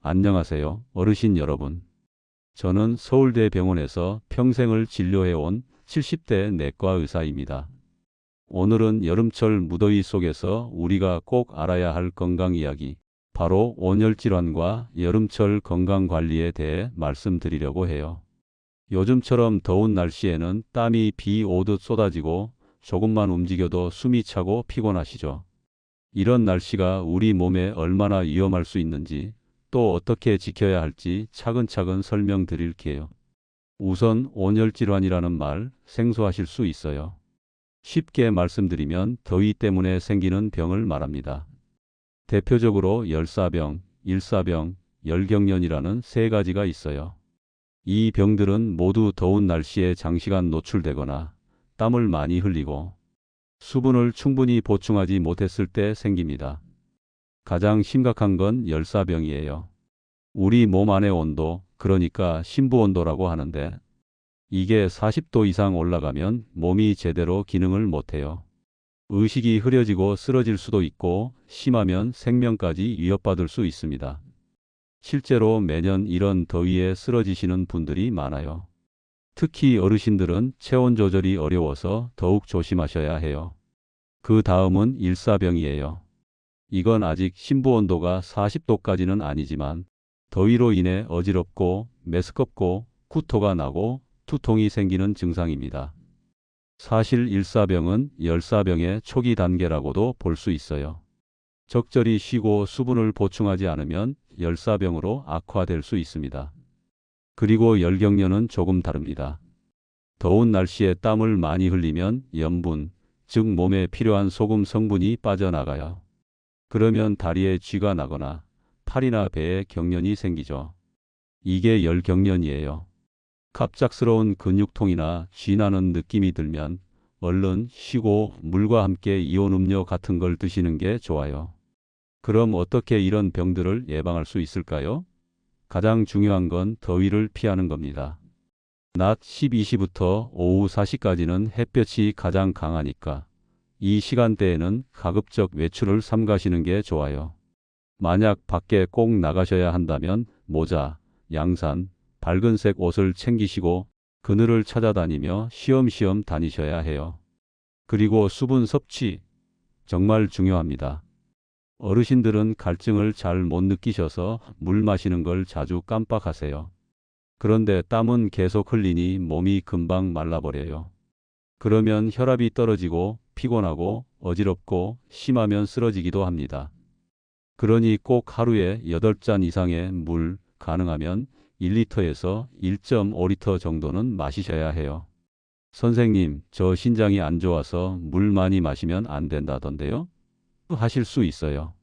안녕하세요, 어르신 여러분. 저는 서울대병원에서 평생을 진료해온 70대 내과 의사입니다. 오늘은 여름철 무더위 속에서 우리가 꼭 알아야 할 건강 이야기, 바로 온열질환과 여름철 건강관리에 대해 말씀드리려고 해요. 요즘처럼 더운 날씨에는 땀이 비 오듯 쏟아지고 조금만 움직여도 숨이 차고 피곤하시죠? 이런 날씨가 우리 몸에 얼마나 위험할 수 있는지, 또 어떻게 지켜야 할지 차근차근 설명드릴게요. 우선 온열질환이라는 말 생소하실 수 있어요. 쉽게 말씀드리면 더위 때문에 생기는 병을 말합니다. 대표적으로 열사병, 일사병, 열경련이라는 세 가지가 있어요. 이 병들은 모두 더운 날씨에 장시간 노출되거나 땀을 많이 흘리고 수분을 충분히 보충하지 못했을 때 생깁니다. 가장 심각한 건 열사병이에요. 우리 몸 안의 온도, 그러니까 심부온도라고 하는데, 이게 40도 이상 올라가면 몸이 제대로 기능을 못해요. 의식이 흐려지고 쓰러질 수도 있고, 심하면 생명까지 위협받을 수 있습니다. 실제로 매년 이런 더위에 쓰러지시는 분들이 많아요. 특히 어르신들은 체온 조절이 어려워서 더욱 조심하셔야 해요. 그 다음은 일사병이에요. 이건 아직 심부온도가 40도까지는 아니지만 더위로 인해 어지럽고 메스껍고 구토가 나고 두통이 생기는 증상입니다. 사실 일사병은 열사병의 초기 단계라고도 볼 수 있어요. 적절히 쉬고 수분을 보충하지 않으면 열사병으로 악화될 수 있습니다. 그리고 열경련은 조금 다릅니다. 더운 날씨에 땀을 많이 흘리면 염분, 즉 몸에 필요한 소금 성분이 빠져나가요. 그러면 다리에 쥐가 나거나 팔이나 배에 경련이 생기죠. 이게 열경련이에요. 갑작스러운 근육통이나 쥐 나는 느낌이 들면 얼른 쉬고 물과 함께 이온 음료 같은 걸 드시는 게 좋아요. 그럼 어떻게 이런 병들을 예방할 수 있을까요? 가장 중요한 건 더위를 피하는 겁니다. 낮 12시부터 오후 4시까지는 햇볕이 가장 강하니까 이 시간대에는 가급적 외출을 삼가시는 게 좋아요. 만약 밖에 꼭 나가셔야 한다면 모자, 양산, 밝은색 옷을 챙기시고 그늘을 찾아다니며 쉬엄쉬엄 다니셔야 해요. 그리고 수분 섭취, 정말 중요합니다. 어르신들은 갈증을 잘 못 느끼셔서 물 마시는 걸 자주 깜빡하세요. 그런데 땀은 계속 흘리니 몸이 금방 말라버려요. 그러면 혈압이 떨어지고 피곤하고 어지럽고 심하면 쓰러지기도 합니다. 그러니 꼭 하루에 8잔 이상의 물, 가능하면 1리터에서 1.5리터 정도는 마시셔야 해요. 선생님, 저 신장이 안 좋아서 물 많이 마시면 안 된다던데요? 하실 수 있어요.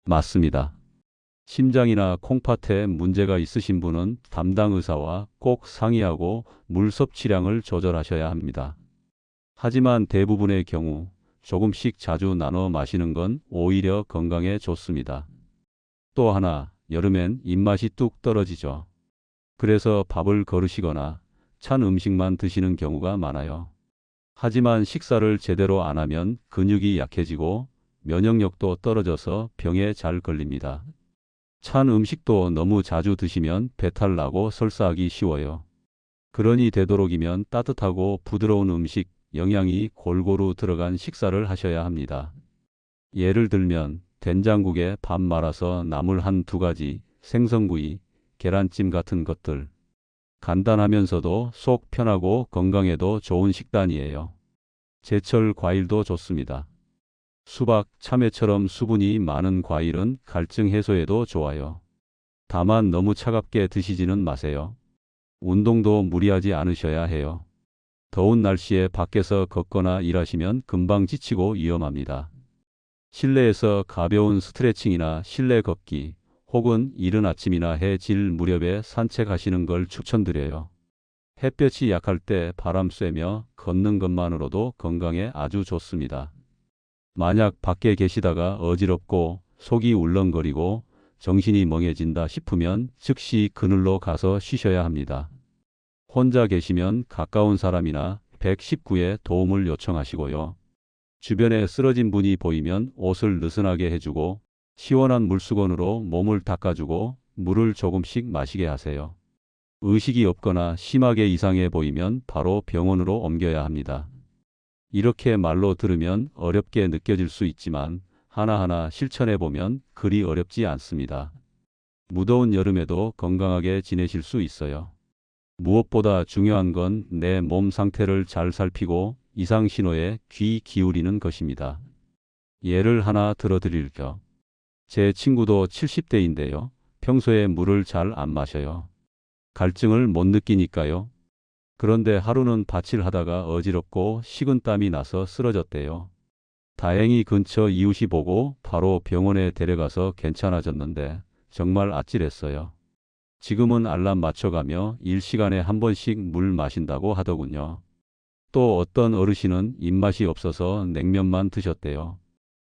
맞습니다. 심장이나 콩팥에 문제가 있으신 분은 담당 의사와 꼭 상의하고 물 섭취량을 조절하셔야 합니다. 하지만 대부분의 경우 조금씩 자주 나눠 마시는 건 오히려 건강에 좋습니다. 또 하나, 여름엔 입맛이 뚝 떨어지죠. 그래서 밥을 거르시거나 찬 음식만 드시는 경우가 많아요. 하지만 식사를 제대로 안 하면 근육이 약해지고 면역력도 떨어져서 병에 잘 걸립니다. 찬 음식도 너무 자주 드시면 배탈 나고 설사하기 쉬워요. 그러니 되도록이면 따뜻하고 부드러운 음식, 영양이 골고루 들어간 식사를 하셔야 합니다. 예를 들면 된장국에 밥 말아서 나물 한 두 가지, 생선구이, 계란찜 같은 것들. 간단하면서도 속 편하고 건강에도 좋은 식단이에요. 제철 과일도 좋습니다. 수박, 참외처럼 수분이 많은 과일은 갈증 해소에도 좋아요. 다만 너무 차갑게 드시지는 마세요. 운동도 무리하지 않으셔야 해요. 더운 날씨에 밖에서 걷거나 일하시면 금방 지치고 위험합니다. 실내에서 가벼운 스트레칭이나 실내 걷기, 혹은 이른 아침이나 해 질 무렵에 산책하시는 걸 추천드려요. 햇볕이 약할 때 바람 쐬며 걷는 것만으로도 건강에 아주 좋습니다. 만약 밖에 계시다가 어지럽고 속이 울렁거리고 정신이 멍해진다 싶으면 즉시 그늘로 가서 쉬셔야 합니다. 혼자 계시면 가까운 사람이나 119에 도움을 요청하시고요. 주변에 쓰러진 분이 보이면 옷을 느슨하게 해주고 시원한 물수건으로 몸을 닦아주고 물을 조금씩 마시게 하세요. 의식이 없거나 심하게 이상해 보이면 바로 병원으로 옮겨야 합니다. 이렇게 말로 들으면 어렵게 느껴질 수 있지만 하나하나 실천해 보면 그리 어렵지 않습니다. 무더운 여름에도 건강하게 지내실 수 있어요. 무엇보다 중요한 건 내 몸 상태를 잘 살피고 이상 신호에 귀 기울이는 것입니다. 예를 하나 들어드릴게요. 제 친구도 70대인데요. 평소에 물을 잘 안 마셔요. 갈증을 못 느끼니까요. 그런데 하루는 밭일하다가 어지럽고 식은땀이 나서 쓰러졌대요. 다행히 근처 이웃이 보고 바로 병원에 데려가서 괜찮아졌는데 정말 아찔했어요. 지금은 알람 맞춰가며 일시간에 한 번씩 물 마신다고 하더군요. 또 어떤 어르신은 입맛이 없어서 냉면만 드셨대요.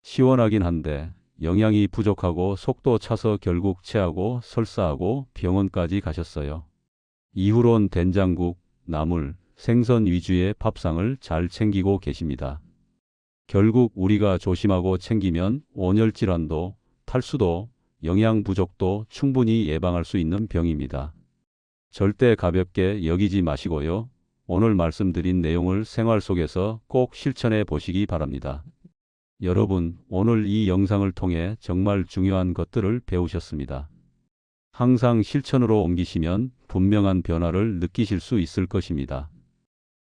시원하긴 한데 영양이 부족하고 속도 차서 결국 체하고 설사하고 병원까지 가셨어요. 이후론 된장국, 나물, 생선 위주의 밥상을 잘 챙기고 계십니다. 결국 우리가 조심하고 챙기면 온열 질환도, 탈수도, 영양 부족도 충분히 예방할 수 있는 병입니다. 절대 가볍게 여기지 마시고요. 오늘 말씀드린 내용을 생활 속에서 꼭 실천해 보시기 바랍니다. 여러분, 오늘 이 영상을 통해 정말 중요한 것들을 배우셨습니다. 항상 실천으로 옮기시면 분명한 변화를 느끼실 수 있을 것입니다.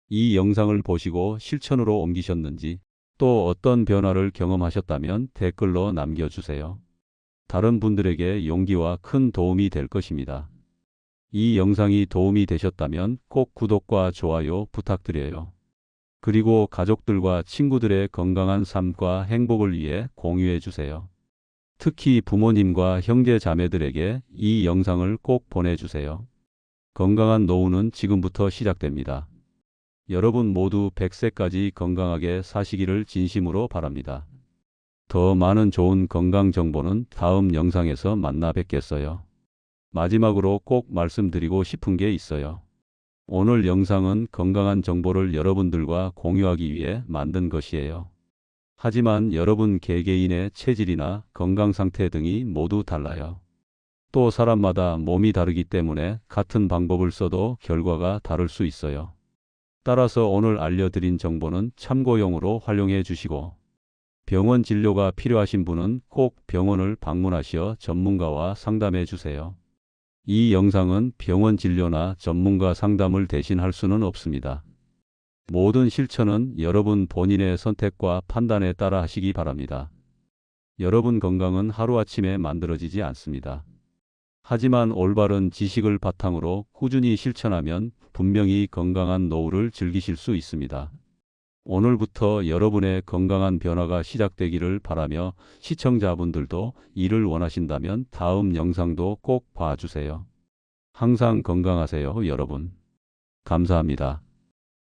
이 영상을 보시고 실천으로 옮기셨는지 또 어떤 변화를 경험하셨다면 댓글로 남겨주세요. 다른 분들에게 용기와 큰 도움이 될 것입니다. 이 영상이 도움이 되셨다면 꼭 구독과 좋아요 부탁드려요. 그리고 가족들과 친구들의 건강한 삶과 행복을 위해 공유해 주세요. 특히 부모님과 형제 자매들에게 이 영상을 꼭 보내주세요. 건강한 노후는 지금부터 시작됩니다. 여러분 모두 100세까지 건강하게 사시기를 진심으로 바랍니다. 더 많은 좋은 건강 정보는 다음 영상에서 만나 뵙겠어요. 마지막으로 꼭 말씀드리고 싶은 게 있어요. 오늘 영상은 건강한 정보를 여러분들과 공유하기 위해 만든 것이에요. 하지만 여러분 개개인의 체질이나 건강 상태 등이 모두 달라요. 또 사람마다 몸이 다르기 때문에 같은 방법을 써도 결과가 다를 수 있어요. 따라서 오늘 알려드린 정보는 참고용으로 활용해 주시고 병원 진료가 필요하신 분은 꼭 병원을 방문하시어 전문가와 상담해 주세요. 이 영상은 병원 진료나 전문가 상담을 대신할 수는 없습니다. 모든 실천은 여러분 본인의 선택과 판단에 따라 하시기 바랍니다. 여러분 건강은 하루아침에 만들어지지 않습니다. 하지만 올바른 지식을 바탕으로 꾸준히 실천하면 분명히 건강한 노후를 즐기실 수 있습니다. 오늘부터 여러분의 건강한 변화가 시작되기를 바라며 시청자분들도 이를 원하신다면 다음 영상도 꼭 봐주세요. 항상 건강하세요, 여러분. 감사합니다.